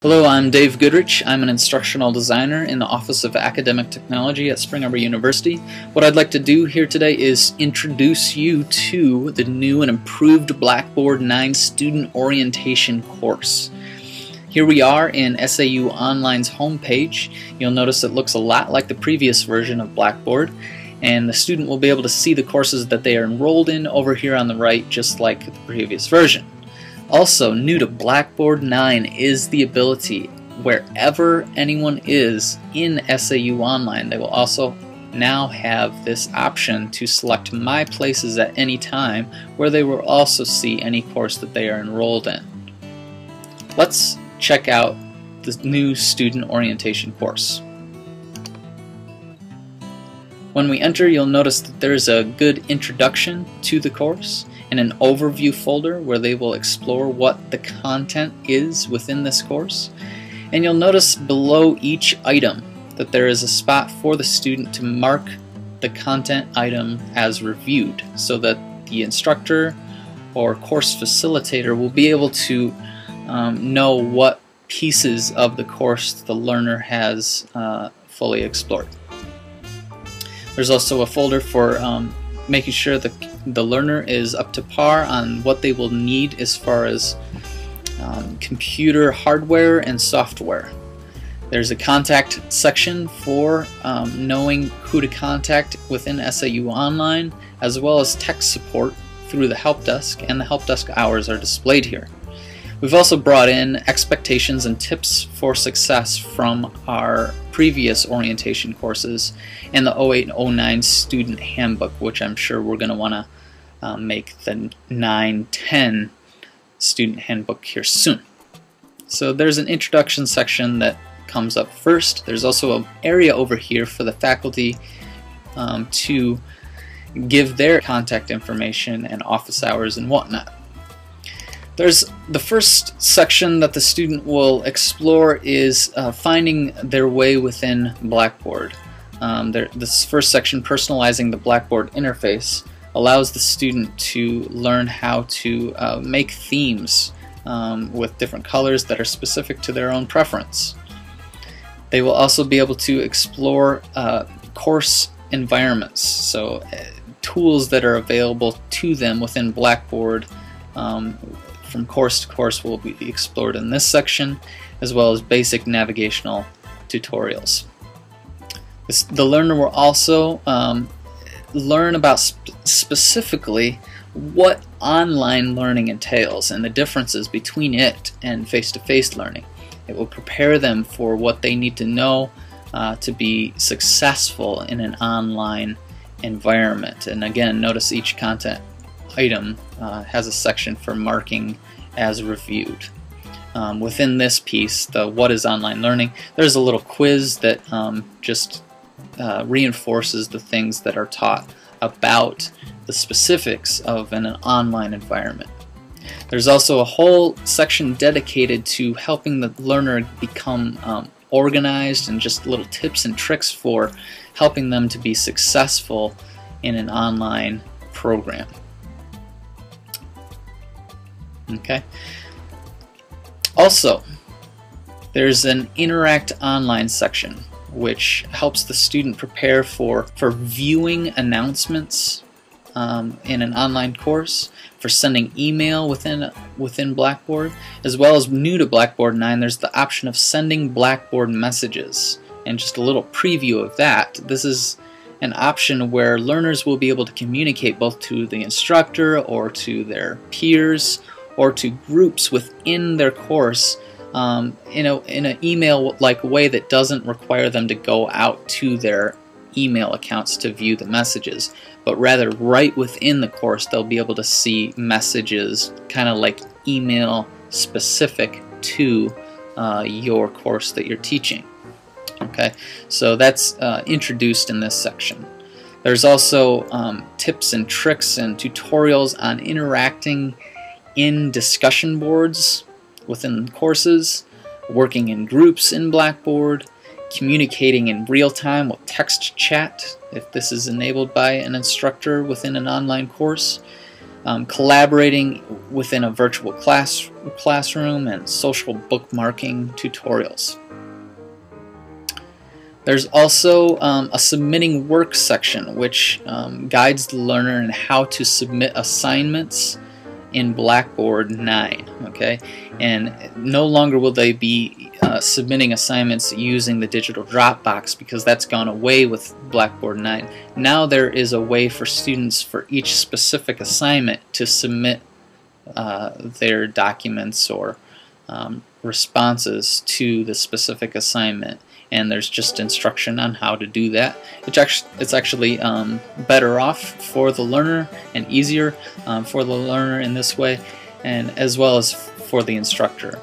Hello, I'm Dave Goodrich. I'm an instructional designer in the Office of Academic Technology at Spring Arbor University. What I'd like to do here today is introduce you to the new and improved Blackboard 9 student orientation course. Here we are in SAUonline's homepage. You'll notice it looks a lot like the previous version of Blackboard, and the student will be able to see the courses that they are enrolled in over here on the right, just like the previous version. Also, new to Blackboard 9 is the ability, wherever anyone is in SAUonline, they will also now have this option to select My Places at any time, where they will also see any course that they are enrolled in. Let's check out the new student orientation course. When we enter, you'll notice that there's a good introduction to the course and an overview folder where they will explore what the content is within this course. And you'll notice below each item that there is a spot for the student to mark the content item as reviewed, so that the instructor or course facilitator will be able to know what pieces of the course the learner has fully explored. There's also a folder for making sure that the learner is up to par on what they will need as far as computer hardware and software. There's a contact section for knowing who to contact within SAUonline, as well as tech support through the help desk, and the help desk hours are displayed here. We've also brought in expectations and tips for success from our previous orientation courses and the 08 and 09 student handbook, which I'm sure we're going to want to make the 9-10 student handbook here soon. So there's an introduction section that comes up first. There's also an area over here for the faculty to give their contact information and office hours and whatnot. There's the first section that the student will explore is finding their way within Blackboard. This first section, personalizing the Blackboard interface, allows the student to learn how to make themes with different colors that are specific to their own preference. They will also be able to explore course environments, so tools that are available to them within Blackboard from course to course will be explored in this section, as well as basic navigational tutorials. The learner will also learn about specifically what online learning entails and the differences between it and face-to-face learning. It will prepare them for what they need to know to be successful in an online environment. And again, notice each content item has a section for marking as reviewed. Within this piece, the What is Online Learning, there's a little quiz that just reinforces the things that are taught about the specifics of an online environment. There's also a whole section dedicated to helping the learner become organized, and just little tips and tricks for helping them to be successful in an online program. Okay. Also, there's an Interact Online section, which helps the student prepare for viewing announcements in an online course, for sending email within Blackboard, as well as new to Blackboard 9, there's the option of sending Blackboard messages. And just a little preview of that, this is an option where learners will be able to communicate both to the instructor or to their peers or to groups within their course in an email-like way that doesn't require them to go out to their email accounts to view the messages, but rather right within the course they'll be able to see messages kind of like email specific to your course that you're teaching. Okay, so that's introduced in this section. There's also tips and tricks and tutorials on interacting in discussion boards within courses, working in groups in Blackboard, communicating in real time with text chat if this is enabled by an instructor within an online course, collaborating within a virtual classroom, and social bookmarking tutorials. There's also a submitting work section, which guides the learner in how to submit assignments in Blackboard 9. Okay, and no longer will they be submitting assignments using the digital Dropbox, because that's gone away with Blackboard 9. Now there is a way for students for each specific assignment to submit their documents or responses to the specific assignment, and there's just instruction on how to do that. It's actually better off for the learner and easier for the learner in this way, and as well as for the instructor.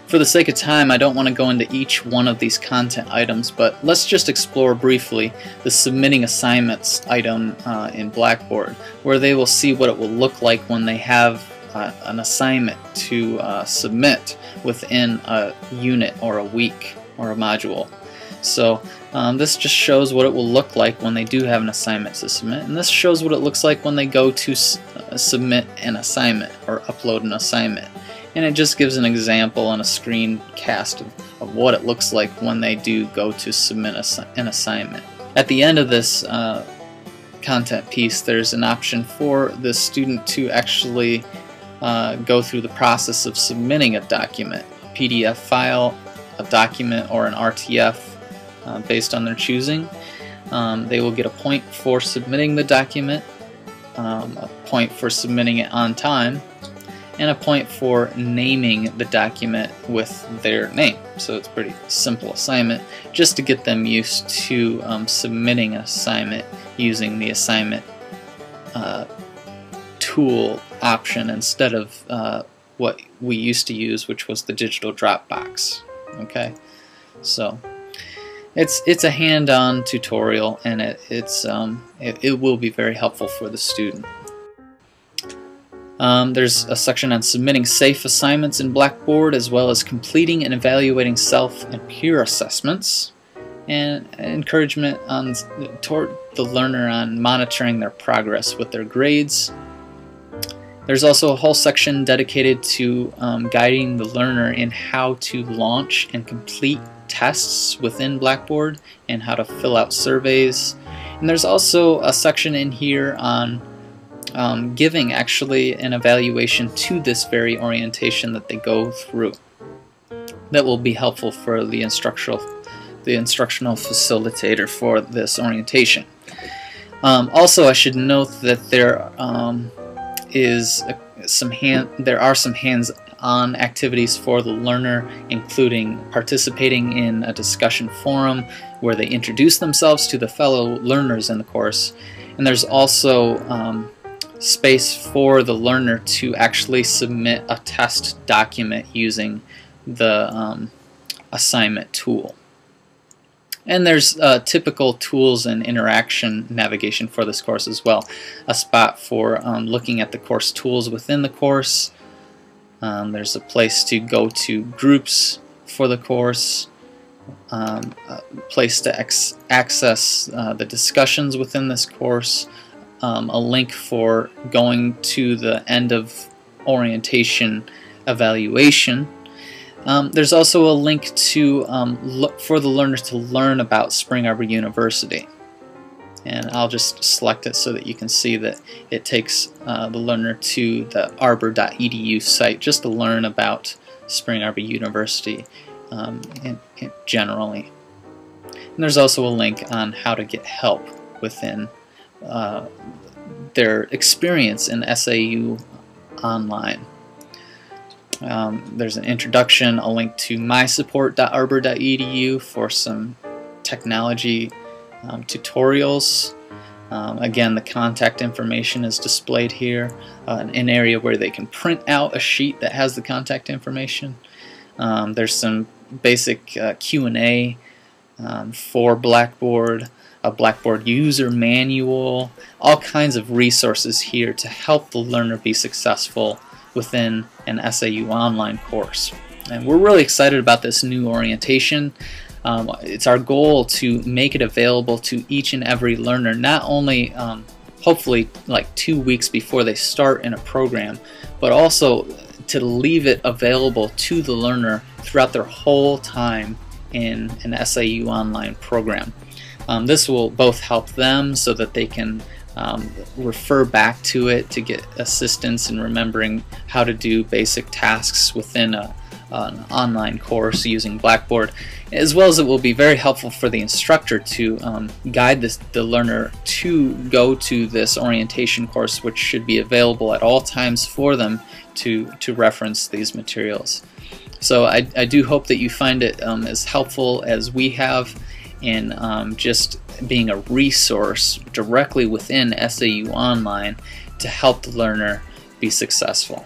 For the sake of time, I don't want to go into each one of these content items, but let's just explore briefly the submitting assignments item in Blackboard, where they will see what it will look like when they have an assignment to submit within a unit or a week or a module. So this just shows what it will look like when they do have an assignment to submit, and this shows what it looks like when they go to submit an assignment or upload an assignment. And it just gives an example and a screencast of what it looks like when they do go to submit an assignment. At the end of this content piece, there's an option for the student to actually go through the process of submitting a document, a PDF file, a document, or an RTF based on their choosing. They will get a point for submitting the document, a point for submitting it on time, and a point for naming the document with their name. So it's a pretty simple assignment, just to get them used to submitting an assignment using the assignment tool option instead of what we used to use, which was the digital Dropbox. Okay, so it's a hand-on tutorial, and it will be very helpful for the student. There's a section on submitting safe assignments in Blackboard, as well as completing and evaluating self and peer assessments, and encouragement toward the learner on monitoring their progress with their grades. There's also a whole section dedicated to guiding the learner in how to launch and complete tests within Blackboard and how to fill out surveys. And there's also a section in here on giving actually an evaluation to this very orientation that they go through. That will be helpful for the instructional facilitator for this orientation. Also, I should note that there are some hands-on activities for the learner, including participating in a discussion forum where they introduce themselves to the fellow learners in the course. And there's also space for the learner to actually submit a test document using the assignment tool. And there's typical tools and interaction navigation for this course as well. A spot for looking at the course tools within the course. There's a place to go to groups for the course. A place to access the discussions within this course. A link for going to the end of orientation evaluation. There's also a link to for the learners to learn about Spring Arbor University, and I'll just select it so that you can see that it takes the learner to the arbor.edu site just to learn about Spring Arbor University generally. And there's also a link on how to get help within their experience in SAUonline. There's an introduction, a link to mysupport.arbor.edu for some technology tutorials. Again, the contact information is displayed here, an area where they can print out a sheet that has the contact information. There's some basic Q&A for Blackboard, a Blackboard user manual, all kinds of resources here to help the learner be successful within an SAUonline course. And we're really excited about this new orientation. It's our goal to make it available to each and every learner, not only hopefully like 2 weeks before they start in a program, but also to leave it available to the learner throughout their whole time in an SAUonline program. This will both help them so that they can refer back to it to get assistance in remembering how to do basic tasks within an online course using Blackboard, as well as it will be very helpful for the instructor to guide the learner to go to this orientation course, which should be available at all times for them to reference these materials. So I do hope that you find it as helpful as we have in just being a resource directly within SAUonline to help the learner be successful.